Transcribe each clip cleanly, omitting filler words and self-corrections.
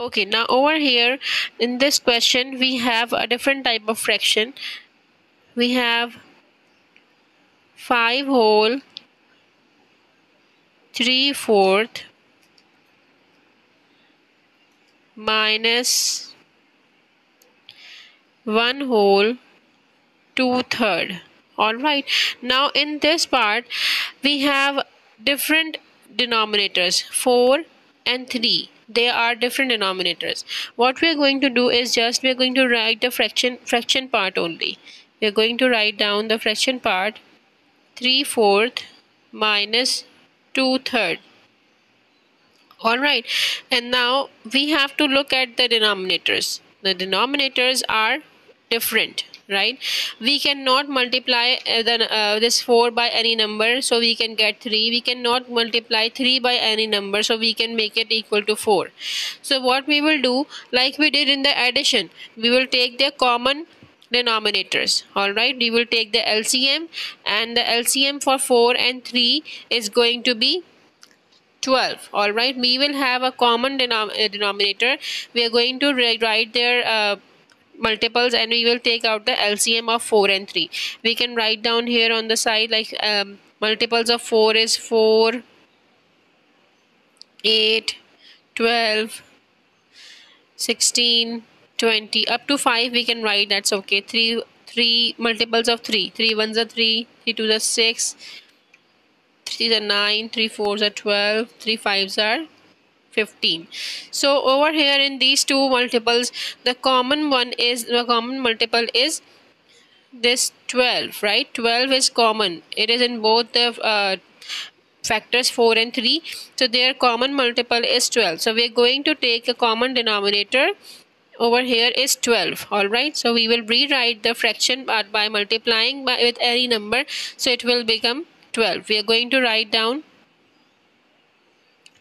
Okay, now over here in this question we have a different type of fraction. We have 5 whole 3/4 minus 1 whole 2/3. Alright, now in this part we have different denominators 4 and 3. They are different denominators. What we are going to do is just we are going to write the fraction part only. We are going to write down the fraction part 3/4 minus 2/3. Alright, and now we have to look at the denominators. The denominators are different, right? We cannot multiply this 4 by any number, so we can get 3. We cannot multiply 3 by any number, so we can make it equal to 4. So what we will do, like we did in the addition, we will take the common denominators. Alright, we will take the LCM, and the LCM for 4 and 3 is going to be 12. Alright, we will have a common denominator. We are going to write their multiples, and we will take out the LCM of 4 and 3. We can write down here on the side like multiples of 4 is 4, 8, 12, 16, 20, up to 5 we can write, that's okay. 3 multiples of 3. 3 ones are 3, 3 twos are 6, 3s are 9, 3 4s are 12, 3 5s are 15. So over here in these two multiples, the common multiple is this 12, right? 12 is common. It is in both the factors 4 and 3. So their common multiple is 12. So we are going to take a common denominator. Over here is 12. Alright, so we will rewrite the fraction by multiplying with any number, so it will become 12. We are going to write down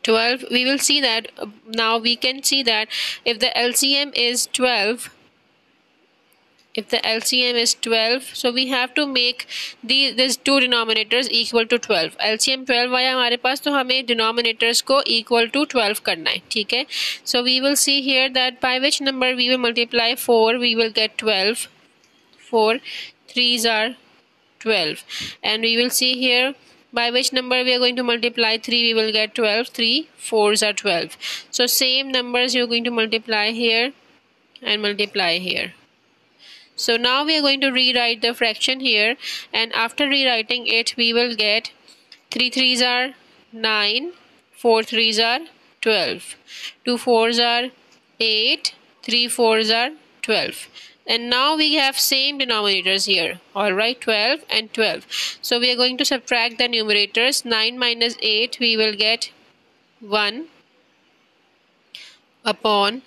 12. We will see that now we can see that if the LCM is 12, so we have to make these two denominators equal to 12. LCM 12 आया हमारे पास, तो हमें denominators को equal to 12 करना है, ठीक है? So we will see here that by which number we will multiply 4, we will get 12. 4 3s are 12, and we will see here by which number we are going to multiply 3, we will get 12. 3 4s are 12. So same numbers you are going to multiply here and multiply here. So now we are going to rewrite the fraction here, and after rewriting it we will get 3 3s are 9, 4 3s are 12, 2 4s are 8, 3 4s are 12. And now we have same denominators here. Alright, 12 and 12. So we are going to subtract the numerators. 9 minus 8, we will get 1 upon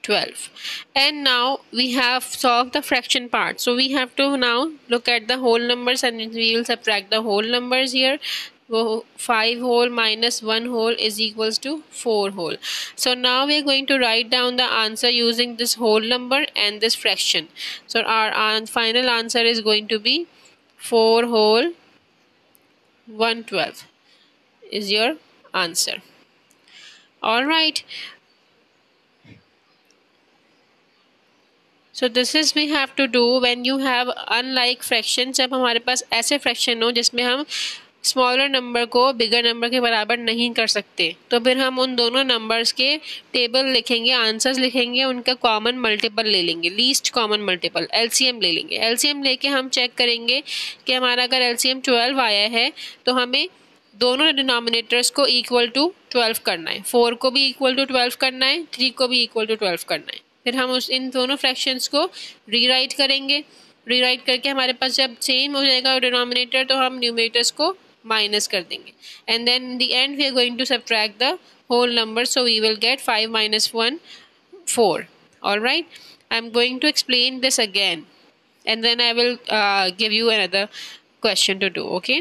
12. And now we have solved the fraction part. So we have to now look at the whole numbers, and we will subtract the whole numbers here. 5 whole minus 1 whole is equals to 4 whole. So now we are going to write down the answer using this whole number and this fraction. So our final answer is going to be 4 whole 1/12 is your answer. Alright. So this is we have to do when you have unlike fractions. जब हमारे पास ऐसे fraction हो जिसमें हम smaller number को bigger number के बराबर नहीं कर सकते, तो फिर हम उन दोनों नंबर्स के टेबल लिखेंगे, आंसर्स लिखेंगे, उनका कॉमन मल्टीपल ले लेंगे, लीस्ट कॉमन मल्टीपल एलसीएम ले लेंगे। एलसीएम लेके हम चेक करेंगे कि हमारा अगर एलसीएम 12 आया है तो हमें दोनों डिनोमिनेटर्स को इक्वल टू 12 करना है, 4 को भी इक्वल टू 12 करना है, 3 को भी इक्वल टू 12 करना है। फिर हम इन दोनों फ्रैक्शंस को रीराइट करेंगे। रीराइट करके हमारे पास जब सेम हो जाएगा डिनोमिनेटर तो हम न्यूमरेटर्स को माइनस कर देंगे, and then in the end we are going to subtract the whole number, so we will get 5 minus 1 4. Alright, I am going to explain this again, and then I will give you another question to do. Okay.